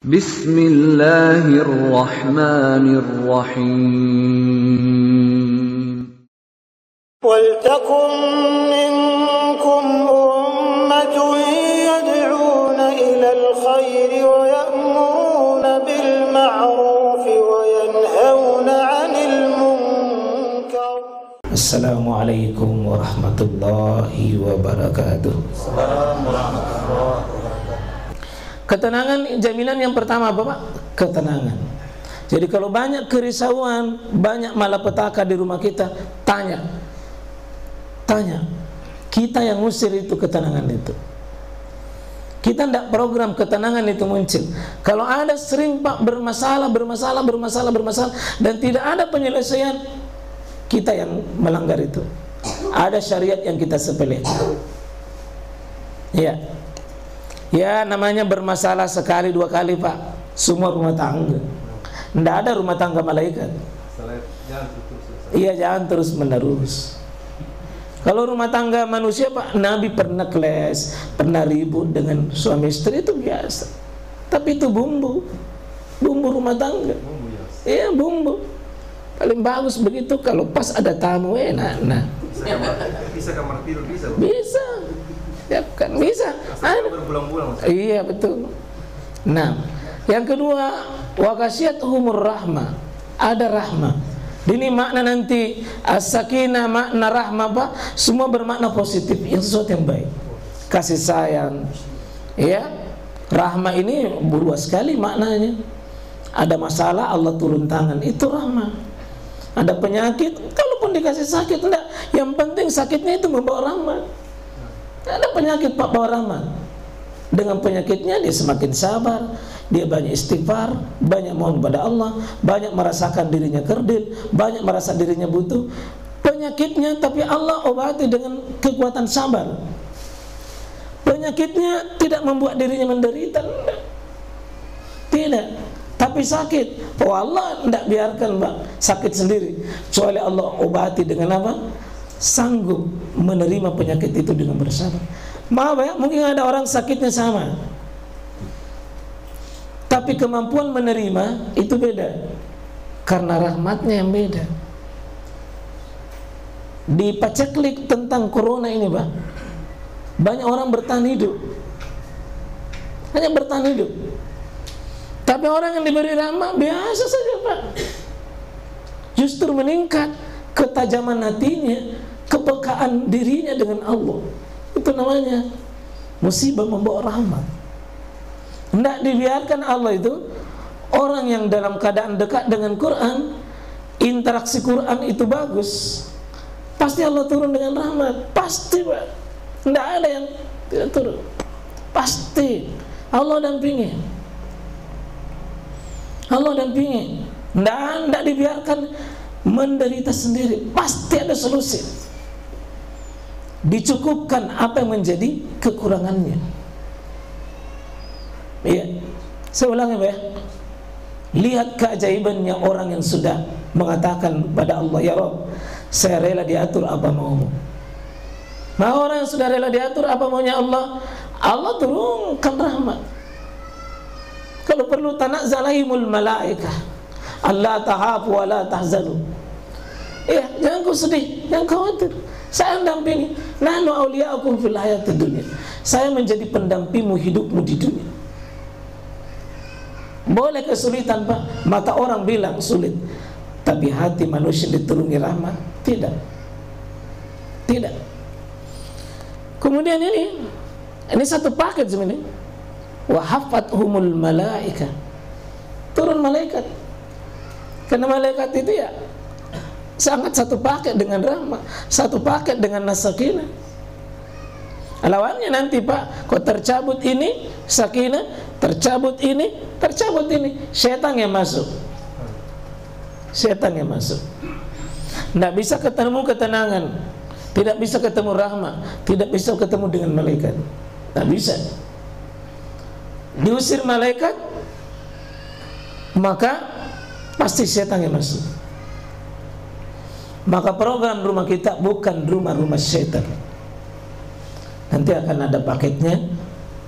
Bismillahirrahmanirrahim. Waltakum minkum ummatun yad'una ilal khairi wa ya'muruna bil ma'rufi wa yanhauna 'anil munkar. Assalamualaikum warahmatullahi wabarakatuh. Assalamualaikum warahmatullahi wabarakatuh. Ketenangan, jaminan yang pertama apa Pak? Ketenangan. Jadi kalau banyak kerisauan, banyak malapetaka di rumah kita, tanya. Kita yang usir itu ketenangan itu. Kita tidak program ketenangan itu muncul. Kalau ada sering Pak bermasalah dan tidak ada penyelesaian, kita yang melanggar itu. Ada syariat yang kita sepelekan. Ya namanya bermasalah sekali dua kali Pak. Semua rumah tangga. Tidak ada rumah tangga malaikat. Iya, jangan terus menerus. Kalau rumah tangga manusia Pak, Nabi pernah clash, pernah ribut dengan suami istri, itu biasa. Tapi itu bumbu rumah tangga. Iya, bumbu. Paling bagus begitu kalau pas ada tamu enak. Bisa kamar tidur bisa. Bisa. Ya kan bisa. Berbulan-bulan. Iya betul. Nah, yang kedua, wakasiyatuhumur rahmah. Ada rahmah. Ini makna nanti as-sakinah, makna rahmah Pak, semua bermakna positif, yang sesuatu yang baik. Kasih sayang. Ya. Rahmah ini luas sekali maknanya. Ada masalah Allah turun tangan, itu rahmah. Ada penyakit, kalaupun dikasih sakit enggak, yang penting sakitnya itu membawa rahmat. Ada penyakit Pak bawa rahmat. Dengan penyakitnya dia semakin sabar, dia banyak istighfar, banyak mohon kepada Allah, banyak merasakan dirinya kerdil, banyak merasa dirinya butuh penyakitnya, tapi Allah obati dengan kekuatan sabar. Penyakitnya tidak membuat dirinya menderita, tidak, tapi sakit. Oh Allah tidak biarkan Pak sakit sendiri, kecuali Allah obati dengan apa? Sanggup menerima penyakit itu dengan bersabar. Maaf ya, mungkin ada orang sakitnya sama, tapi kemampuan menerima itu beda, karena rahmatnya yang beda. Di paceklik tentang corona ini Pak, banyak orang bertahan hidup, hanya bertahan hidup. Tapi orang yang diberi rahmat biasa saja Pak, justru meningkat ketajaman hatinya, kepekaan dirinya dengan Allah. Itu namanya musibah membawa rahmat. Tidak dibiarkan Allah itu, orang yang dalam keadaan dekat dengan Quran, interaksi Quran itu bagus, pasti Allah turun dengan rahmat. Pasti Pak, tidak ada yang tidak turun. Pasti Allah dampingi. Tidak dibiarkan menderita sendiri, pasti ada solusi. Dicukupkan apa yang menjadi kekurangannya. Iya, saya ulangi Pak ya. Lihat keajaibannya orang yang sudah mengatakan pada Allah, ya Rabb, saya rela diatur apa maumu. Nah, orang yang sudah rela diatur apa maunya Allah, Allah turunkan rahmat. Kalau perlu tanazzalahimul malaikah, Allah tahafu wa la tahzanu. Iya, jangan kau sedih, jangan khawatir. Saya mendampingi. Nahnu awliya'ukum fil hayatid dunya. Saya menjadi pendampingmu hidupmu di dunia. Boleh kesulitan Pak, mata orang bilang sulit, tapi hati manusia diturunkan rahmat. Tidak. Kemudian ini satu paket sebenarnya. Wa hafathumul malaika. Turun malaikat. Karena malaikat itu ya sangat satu paket dengan rahmat, satu paket dengan sakinah. Lawannya nanti Pak, kok tercabut ini sakinah, tercabut ini, setan yang masuk. Tidak bisa ketemu ketenangan, tidak bisa ketemu rahmat, tidak bisa ketemu dengan malaikat. Tidak bisa. Diusir malaikat, maka pasti setan yang masuk. Maka program rumah kita bukan rumah setan. Nanti akan ada paketnya,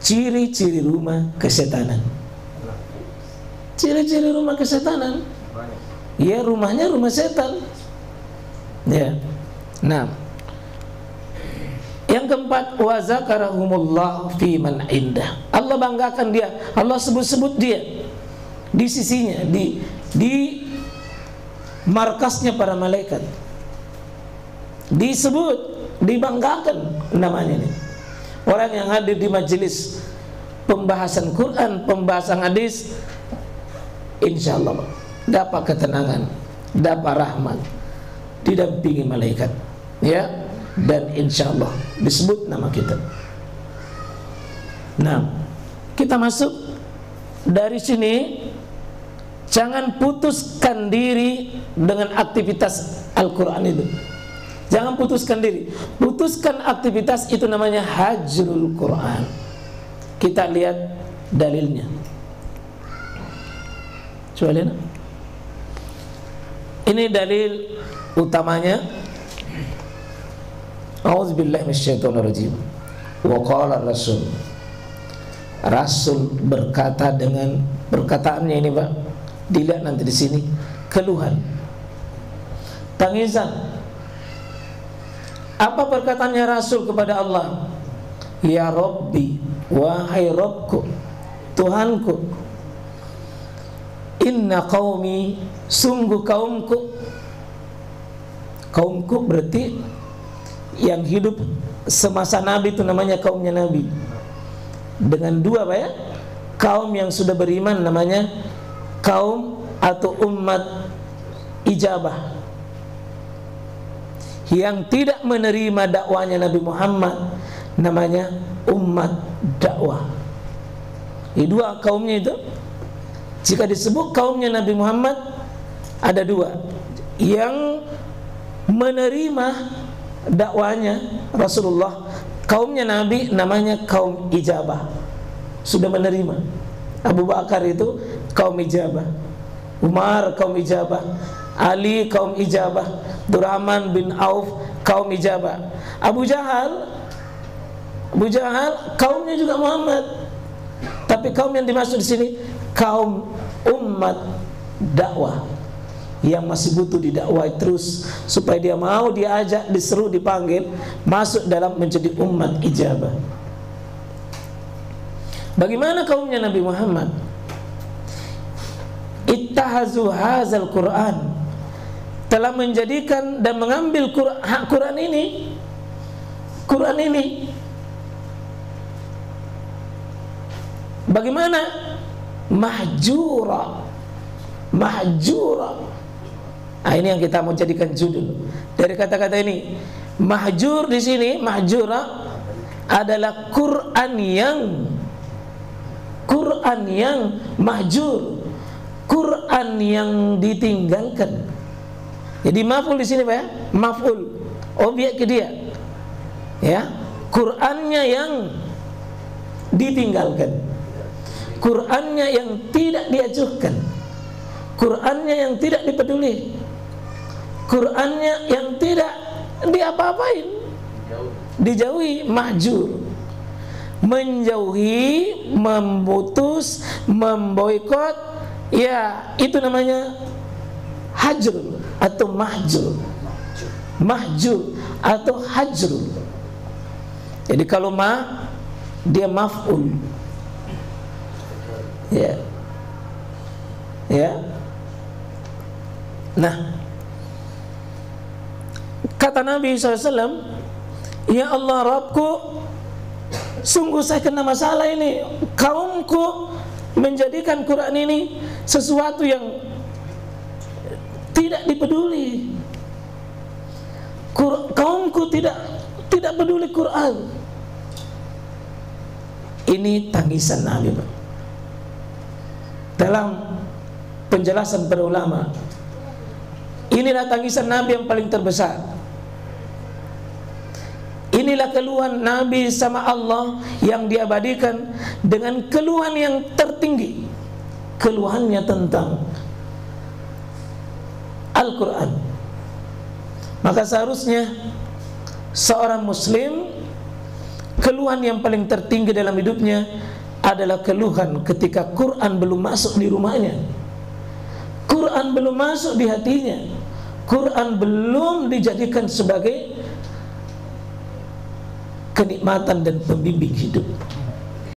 ciri-ciri rumah kesetanan. Ciri-ciri rumah kesetanan. Banyak. Ya, rumahnya rumah setan. Ya. Nah, yang keempat, wa zakarahumullah fi man indah. Allah banggakan dia, Allah sebut-sebut dia di sisinya, di markasnya para malaikat. Disebut, dibanggakan namanya ini. Orang yang hadir di majelis pembahasan Quran, pembahasan hadis, insyaallah dapat ketenangan, dapat rahmat, didampingi malaikat, ya, dan insyaallah disebut nama kita. Nah, kita masuk dari sini. Jangan putuskan diri dengan aktivitas Al-Quran itu. Jangan putuskan diri. Putuskan aktivitas itu namanya hajrul Quran. Kita lihat dalilnya. Coba lihat. Ini dalil utamanya. A'udzubillahi minasyaitonirrajim. Wa qala Rasul. Rasul berkata dengan perkataannya ini, Pak. Dilihat nanti di sini, keluhan, tangisan. Apa perkataannya Rasul kepada Allah? Ya Rabbi, wahai Rabbku, Tuhanku, inna qaumi, sungguh kaumku. Kaumku berarti yang hidup semasa Nabi itu namanya kaumnya Nabi. Dengan dua, Pak, ya? Kaum yang sudah beriman namanya kaum atau umat ijabah. Yang tidak menerima dakwanya Nabi Muhammad namanya umat dakwah. Ini dua kaumnya itu. Jika disebut kaumnya Nabi Muhammad, ada dua. Yang menerima dakwanya Rasulullah, kaumnya Nabi namanya kaum ijabah, sudah menerima. Abu Bakar itu kaum ijabah, Umar kaum ijabah, Ali kaum ijabah, Abdurrahman bin Auf kaum ijabah. Abu Jahal kaumnya juga Muhammad. Tapi kaum yang dimaksud di sini kaum umat dakwah, yang masih butuh didakwai terus supaya dia mau diajak, diseru, dipanggil masuk dalam menjadi umat ijabah. Bagaimana kaumnya Nabi Muhammad? Ittahazu hazal Quran, telah menjadikan dan mengambil Quran ini bagaimana? Mahjura. Nah, ini yang kita mau jadikan judul dari kata-kata ini. Mahjur di sini, mahjura adalah Quran yang mahjur, Quran yang ditinggalkan. Jadi maf'ul di sini, Pak, ya? Maf'ul, objek ke dia. Ya, Qurannya yang ditinggalkan, Qurannya yang tidak diajukan, Qurannya yang tidak dipeduli, Qurannya yang tidak diapa-apain, dijauhi, mahjur, menjauhi, memutus, memboikot, ya itu namanya hajr atau mahjur. Mahjur atau hajr. Jadi kalau dia maf'ul. Ya. Ya. Nah, kata Nabi SAW, ya Allah Rabbku, sungguh saya kena masalah ini. Kaumku menjadikan Quran ini sesuatu yang tidak dipeduli. Kaumku tidak peduli Quran. Ini tangisan Nabi, Pak. Dalam penjelasan para ulama, inilah tangisan Nabi yang paling terbesar. Inilah keluhan Nabi sama Allah yang diabadikan dengan keluhan yang tertinggi. Keluhannya tentang Al-Quran. Maka seharusnya seorang muslim keluhan yang paling tertinggi dalam hidupnya adalah keluhan ketika Quran belum masuk di rumahnya, Quran belum masuk di hatinya, Quran belum dijadikan sebagai kenikmatan dan pembimbing hidup.